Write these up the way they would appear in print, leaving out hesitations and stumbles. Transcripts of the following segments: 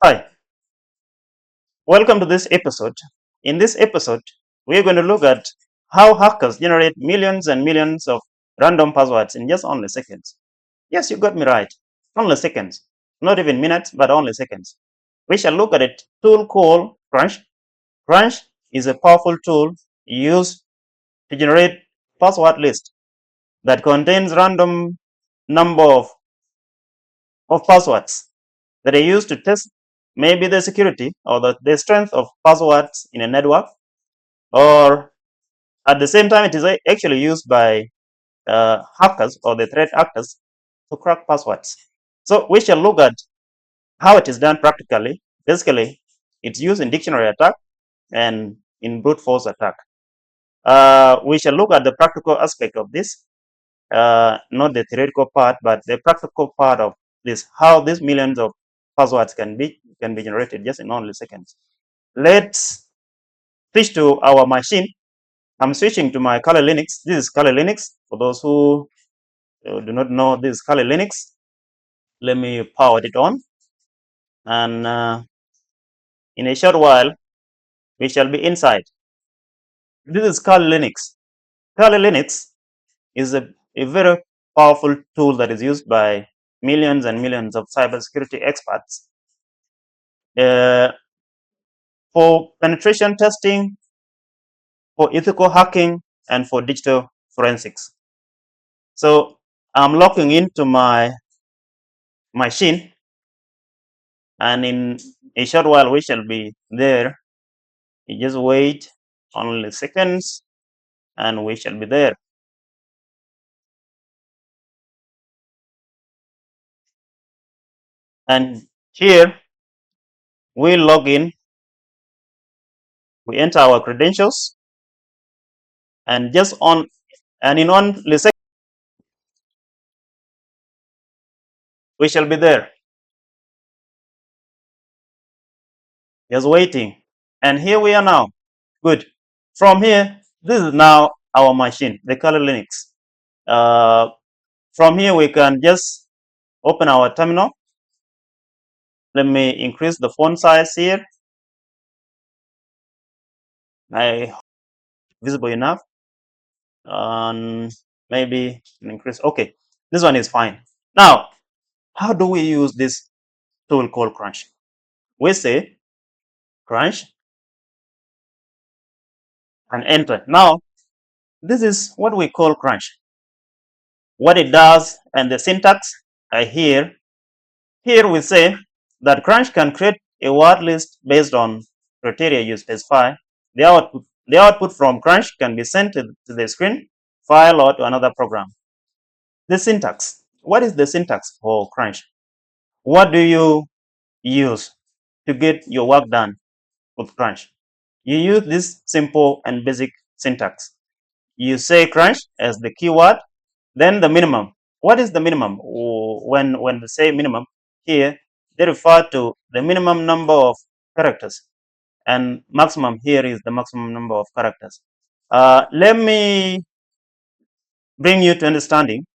Hi, welcome to this episode. In this episode, we're going to look at how hackers generate millions and millions of random passwords in just only seconds. Yes, you got me right. Only seconds. Not even minutes, but only seconds. We shall look at a tool called Crunch. Crunch is a powerful tool used to generate password list that contains random number of passwords that are used to test maybe the security or the strength of passwords in a network, or at the same time, it is actually used by hackers or the threat actors to crack passwords. So we shall look at how it is done practically. Basically, it's used in dictionary attack and in brute force attack. We shall look at the practical aspect of this, not the theoretical part, but the practical part of this, how these millions of passwords can be generated just in only seconds. Let's switch to our machine. I'm switching to my Kali Linux. This is Kali Linux. For those who do not know, this is Kali Linux. Let me power it on, and in a short while, we shall be inside. This is Kali Linux. Kali Linux is a very powerful tool that is used by millions and millions of cybersecurity experts uh, for penetration testing, for ethical hacking, and for digital forensics. So I'm logging into my machine, and in a short while we shall be there. You just wait only seconds and we shall be there. And here we log in, we enter our credentials, and just on and in only second we shall be there. Just waiting. And here we are now. Good. From here, this is now our machine, the Kali Linux. From here we can just open our terminal. Let me increase the font size here. I visible enough, and maybe increase. Okay, this one is fine. Now, how do we use this tool called Crunch? We say Crunch and enter. Now, this is what we call Crunch. What it does and the syntax are here. Here we say that Crunch can create a word list based on criteria you specify. The output from Crunch can be sent to the screen, file, or to another program. The syntax. What is the syntax for Crunch? What do you use to get your work done with Crunch? You use this simple and basic syntax. You say Crunch as the keyword, then the minimum. What is the minimum? When they say minimum, here they refer to the minimum number of characters, and maximum here is the maximum number of characters. Let me bring you to understanding.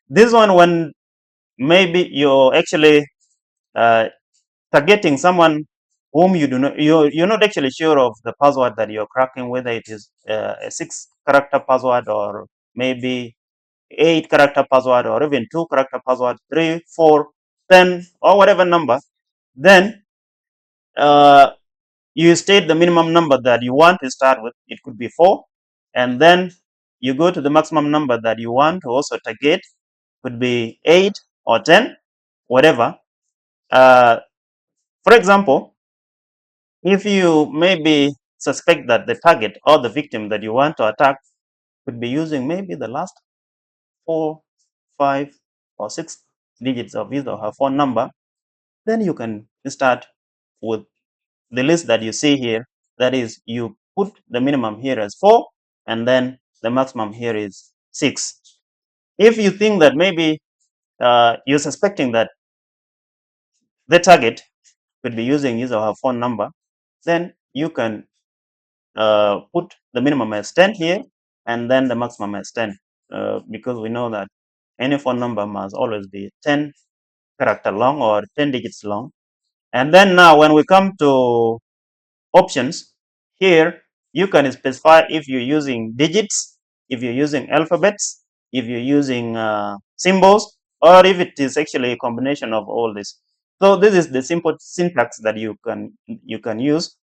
This one, when maybe you're actually uh, targeting someone whom you do not, you're not actually sure of the password that you're cracking, whether it is a 6-character password, or maybe 8-character password, or even 2-character password, 3, 4, 10, or whatever number. Then uh, you state the minimum number that you want to start with. It could be 4, and then you go to the maximum number that you want to also target. Could be 8 or 10, whatever. For example, if you maybe suspect that the target or the victim that you want to attack could be using maybe the last 4, 5, or 6 digits of his or her phone number, then you can start with the list that you see here. That is, you put the minimum here as 4, and then the maximum here is 6. If you think that maybe you're suspecting that the target could be using his or her phone number, then you can put the minimum as 10 here, and then the maximum as 10, because we know that any phone number must always be 10 character long or 10 digits long. And then now when we come to options, here you can specify if you're using digits, if you're using alphabets, if you're using symbols, or if it is actually a combination of all this. So this is the simple syntax that you can use.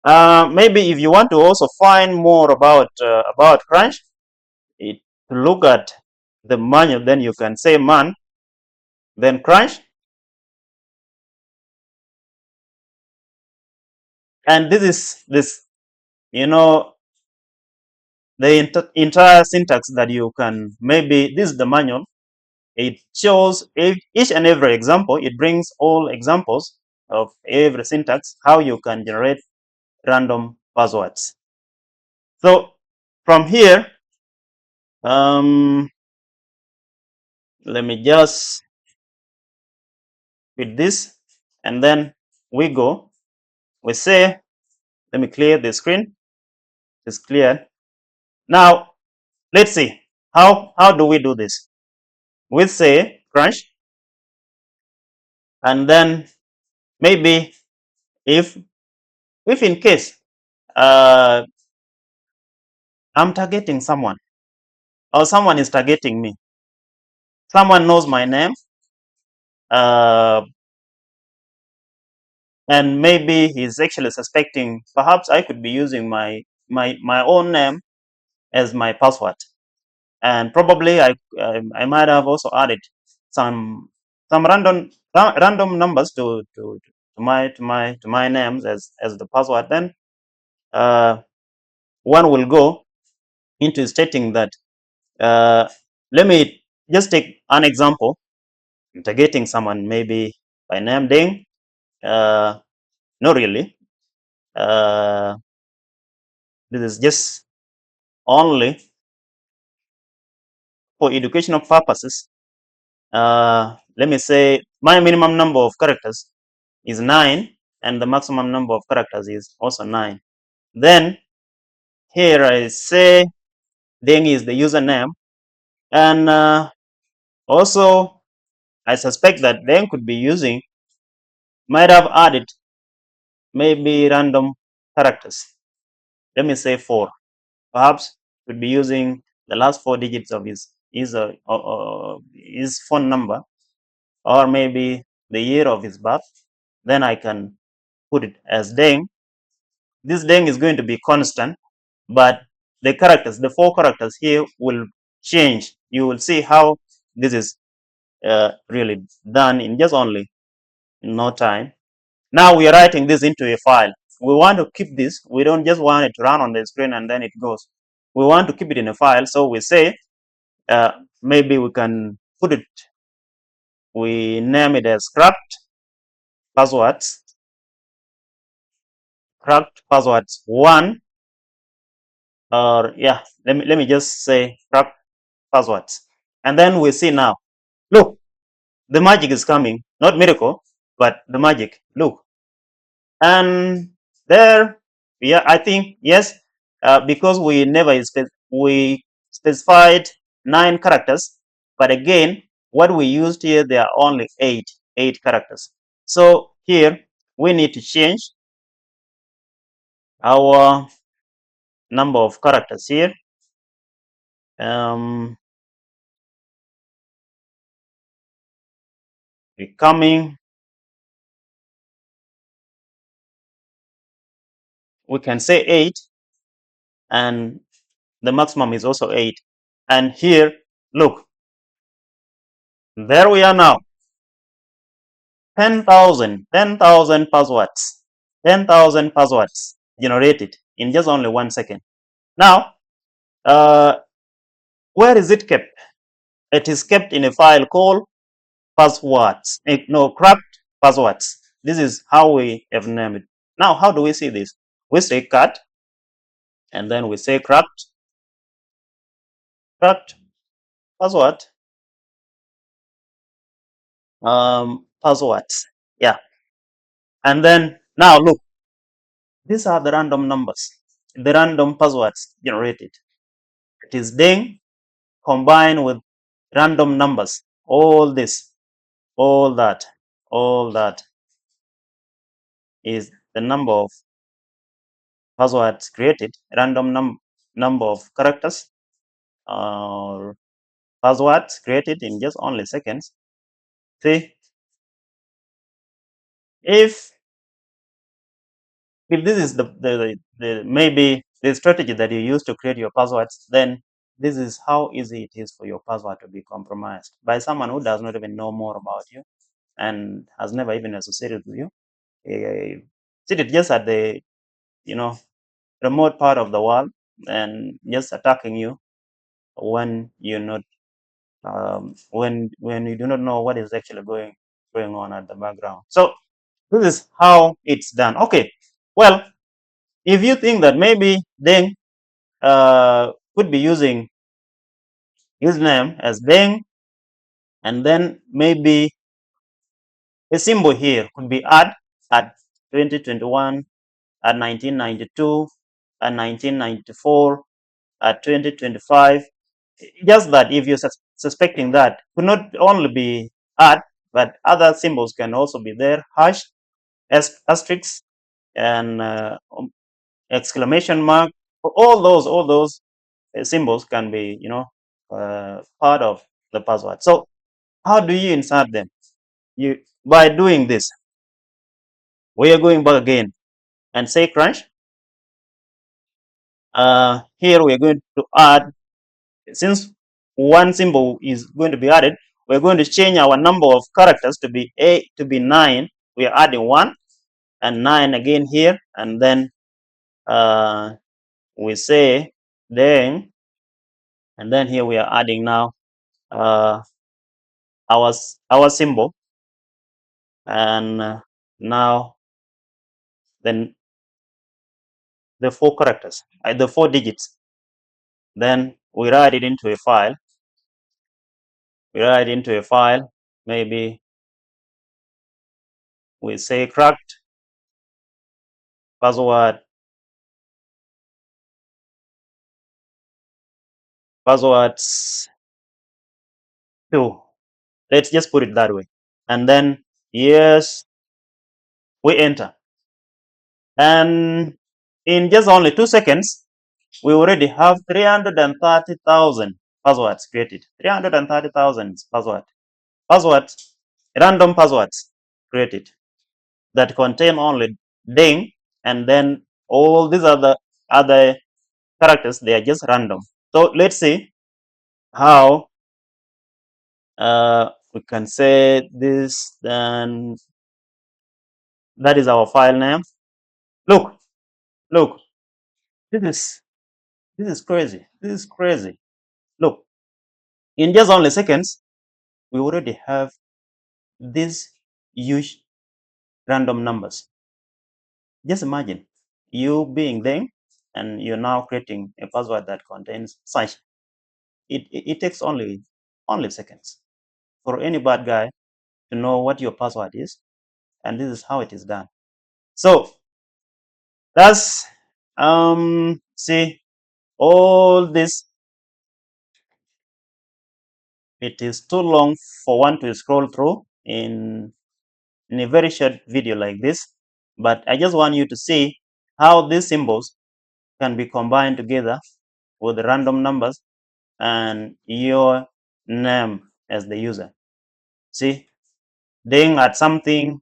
Maybe if you want to also find more about crunch, to look at the manual, then you can say man, then crunch, and this is this, you know, the entire syntax that you can, maybe this is the manual. It shows each and every example. It brings all examples of every syntax, how you can generate random passwords. So from here, let me just with this, and then we go, we say, let me clear the screen. It's cleared. Now let's see how do we do this. We say crunch, and then maybe if in case uh, I'm targeting someone, or someone is targeting me, someone knows my name, uh, and maybe he's actually suspecting perhaps I could be using my own name as my password, and probably I might have also added some random numbers to my names as the password. Then uh, one will go into stating that, let me just take an example, targeting someone maybe by name Ding. Not really. Uh, this is just only for educational purposes. Let me say my minimum number of characters is 9, and the maximum number of characters is also 9. Then here I say Ding is the username, and also I suspect that Deng could be using, might have added maybe random characters. Let me say 4. Perhaps could be using the last 4 digits of his phone number, or maybe the year of his birth. Then I can put it as Deng. This Deng is going to be constant, but the characters, the 4 characters here, will change. You will see how this is really done in just only no time. Now we are writing this into a file. We want to keep this. We don't just want it to run on the screen and then it goes. We want to keep it in a file. So we say, maybe we can put it, we name it as passwords, cracked passwords 1, or yeah, let me just say cracked passwords. And then we see now, look, the magic is coming, not miracle, but the magic. Look, and there, yeah, I think yes, because we specified 9 characters, but again, what we used here, there are only 8 characters. So here we need to change our number of characters here. Becoming, we can say 8, and the maximum is also 8. And here, look, there we are now. 10,000 passwords, 10,000 passwords generated in just only 1 second. Now, where is it kept? It is kept in a file called passwords. No, cracked passwords. This is how we have named it. Now, how do we see this? We say cut, and then we say cracked password, passwords. Yeah. And then now look, these are the random numbers, the random passwords generated. It is Ding combined with random numbers. All this, all that, all that. is the number of passwords created, random number of characters or passwords created in just only seconds. See, if this is the maybe the strategy that you use to create your passwords, then this is how easy it is for your password to be compromised by someone who does not even know more about you and has never even associated with you. Seated just at the you know remote part of the world and just attacking you when you're not when you do not know what is actually going on at the background. So this is how it's done. Okay, well, if you think that maybe Deng could be using his name as Deng, and then maybe a symbol here could be at 2021, at 1992, at 1994, at 2025. Just that if you're suspecting that could not only be but other symbols can also be there, hash, asterisk, and exclamation mark. All those symbols can be, part of the password. So how do you insert them? You By doing this, we are going back again and say crunch. Here we are going to add, since one symbol is going to be added, we're going to change our number of characters to be 9. We are adding 1 and 9 again here, and then we say then, and then here we are adding now uh, our symbol, and now then the 4 characters, the 4 digits. Then we write it into a file. Maybe we say cracked passwords 2. Let's just put it that way. And then yes, we enter. And in just only 2 seconds, we already have 330,000 passwords created. 330,000 passwords, random passwords created that contain only ding, and then all these other characters, they are just random. So let's see how we can say this. Then that is our file name. Look, look, this is crazy. This is crazy. Look, in just only seconds, we already have these huge random numbers. Just imagine you being there and you're now creating a password that contains such. It takes only seconds for any bad guy to know what your password is, and this is how it is done. So that's see all this. It is too long for one to scroll through in a very short video like this, but I just want you to see how these symbols can be combined together with the random numbers and your name as the user. See, ding at something,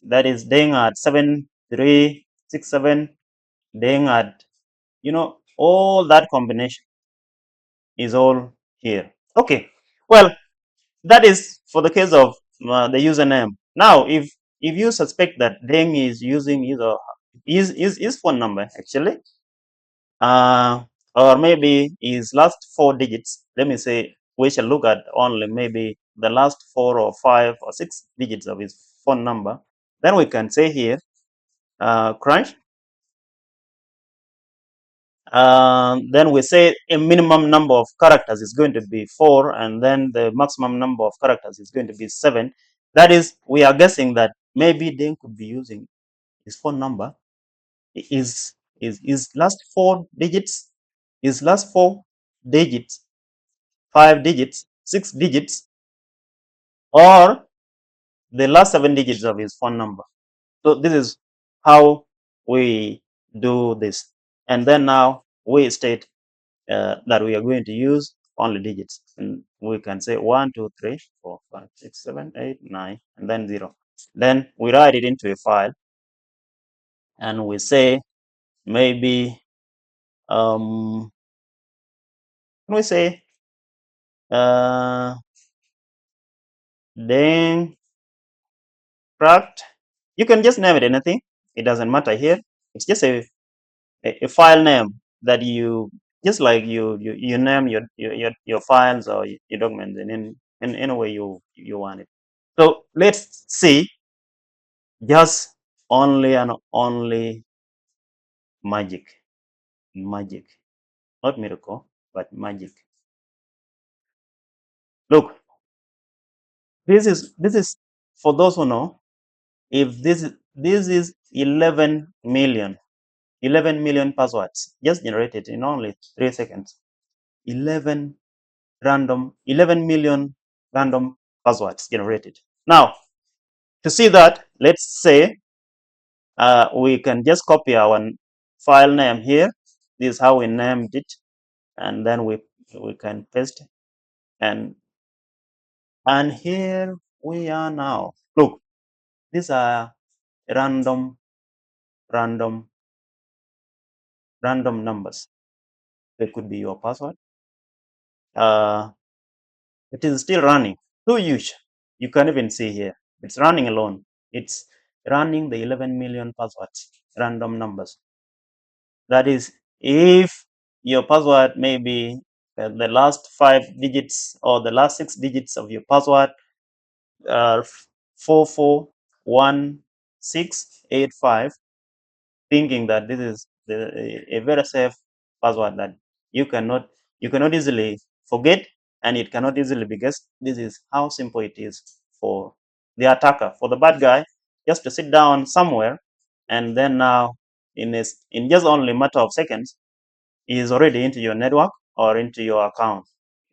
that is ding at 7367, ding at, all that combination is all here. Okay, well, that is for the case of the username. Now, if you suspect that Deng is using his phone number actually, or maybe his last 4 digits, let me say we shall look at only maybe the last 4 or 5 or 6 digits of his phone number. Then we can say here, crunch. Then we say a minimum number of characters is going to be 4, and then the maximum number of characters is going to be 7. That is, we are guessing that maybe Deng could be using his phone number, his last 4 digits, 5 digits, 6 digits, or the last 7 digits of his phone number. So this is how we do this. And then now we state that we are going to use only digits. And we can say 1, 2, 3, 4, 5, 6, 7, 8, 9, and then 0. Then we write it into a file and we say maybe we say then cracked. You can just name it anything. It doesn't matter here. It's just a file name that you just like you name your files or your documents in any way you want it. So let's see just only and only magic, not miracle, but magic. Look, this is for those who know. If this is 11 million passwords just generated in only 3 seconds. 11 million random passwords generated. Now, to see that, let's say we can just copy our file name here. This is how we named it, and then we can paste it. And here we are now. Look, these are random random numbers. They could be your password. It is still running. So huge. You can even see here. It's running alone. It's running the 11 million passwords, random numbers. That is, if your password may be the last 5 digits or the last 6 digits of your password are 441685, thinking that this is a very safe password that you cannot easily forget and it cannot easily be guessed. This is how simple it is for the attacker, for the bad guy, just to sit down somewhere and then now in just only a matter of seconds he is already into your network or into your account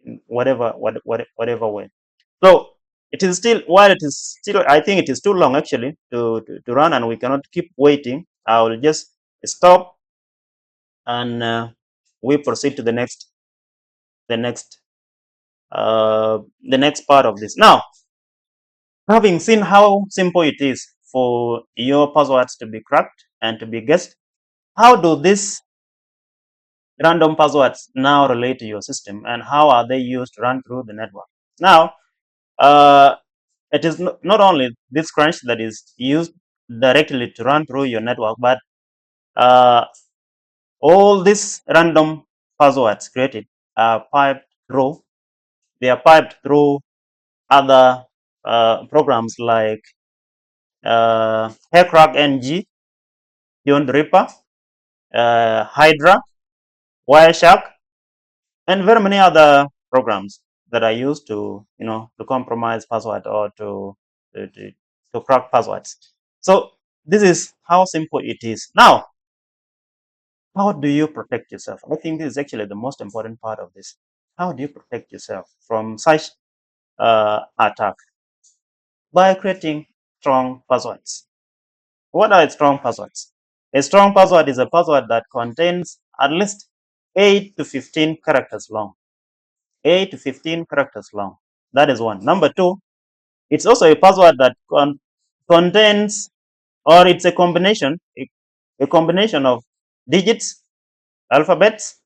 in whatever way. So it is still, while it is still, I think it is too long actually to run and we cannot keep waiting. I will just stop and we proceed to the next the next part of this. Now, having seen how simple it is for your passwords to be cracked and to be guessed, how do these random passwords now relate to your system and how are they used to run through the network? Now, it is not only this crunch that is used directly to run through your network, but uh, all these random passwords created are piped through. They are piped through other programs like Haircrack NG, Beyond Reaper, Hydra, Wireshark, and very many other programs that are used to to compromise password or to, to, to crack passwords. So this is how simple it is. Now, how do you protect yourself? I think this is actually the most important part of this. How do you protect yourself from such attack? By creating strong passwords. What are strong passwords? A strong password is a password that contains at least 8 to 15 characters long. 8 to 15 characters long. That is one. Number two, it's also a password that contains, or it's a combination of digits, alphabets,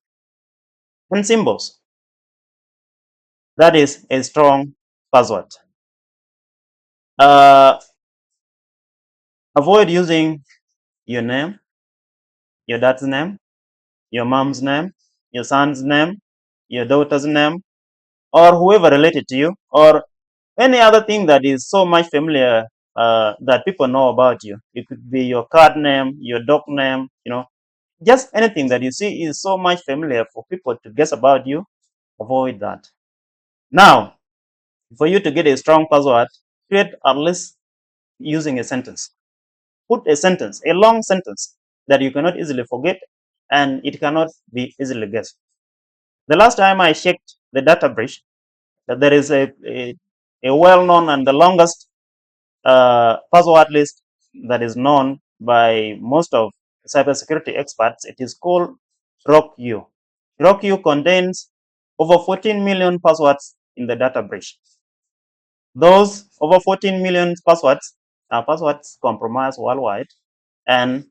and symbols. That is a strong password. Uh, Avoid using your name, your dad's name, your mom's name, your son's name, your daughter's name, or whoever related to you, or any other thing that is so much familiar that people know about you. It could be your card name, your dog name, just anything that you see is so much familiar for people to guess about you. Avoid that. Now, for you to get a strong password, create at least using a sentence. Put a sentence, a long sentence that you cannot easily forget and it cannot be easily guessed. The last time I checked the data breach, there is a well-known and the longest password list that is known by most of cybersecurity experts. It is called RockU. RockU contains over 14 million passwords in the data breach. Those over 14 million passwords are passwords compromised worldwide, and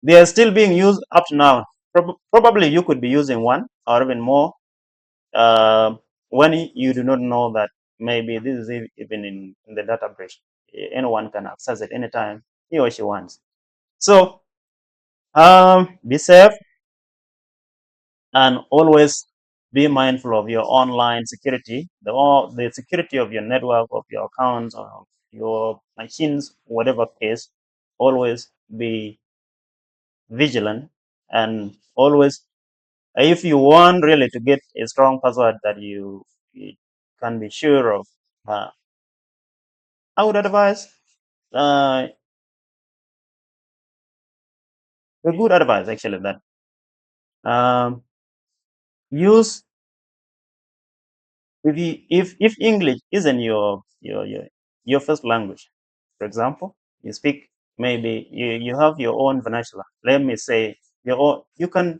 they are still being used up to now. Probably you could be using one or even more when you do not know that maybe this is even in the data breach. Anyone can access it anytime he or she wants. So be safe and always be mindful of your online security, the security of your network, of your accounts, of your machines, whatever case. Always be vigilant and always, if you want really to get a strong password that you can be sure of, uh, I would advise a good advice actually that um, use if English isn't your first language, for example, you speak, maybe you have your own vernacular. Let me say your own, you can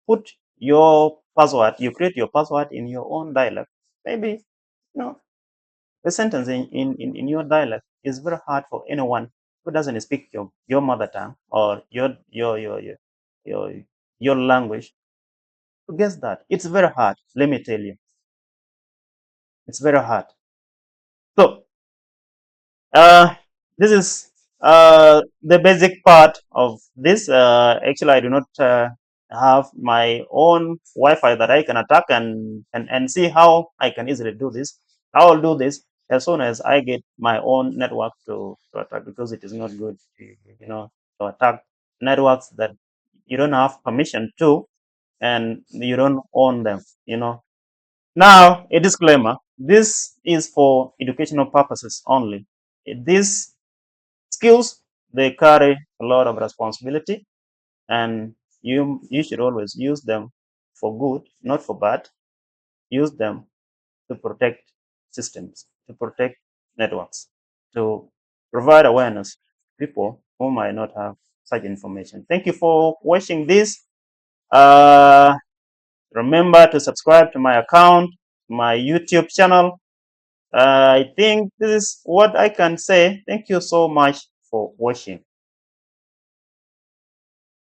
put your password, you create your password in your own dialect. Maybe the sentence in your dialect is very hard for anyone who doesn't speak your mother tongue or your your language to guess that. It's very hard. Let me tell you, it's very hard. So uh, this is the basic part of this. Actually, I do not have my own Wi-Fi that I can attack and see how I can easily do this. I will do this as soon as I get my own network to attack, because it is not good to attack networks that you don't have permission to and you don't own them. Now, a disclaimer: this is for educational purposes only. These skills, they carry a lot of responsibility, and you should always use them for good, not for bad. Use them to protect systems, to protect networks, to provide awareness to people who might not have such information. Thank you for watching this. Uh, Remember to subscribe to my account, my YouTube channel. I think this is what I can say. Thank you so much for watching.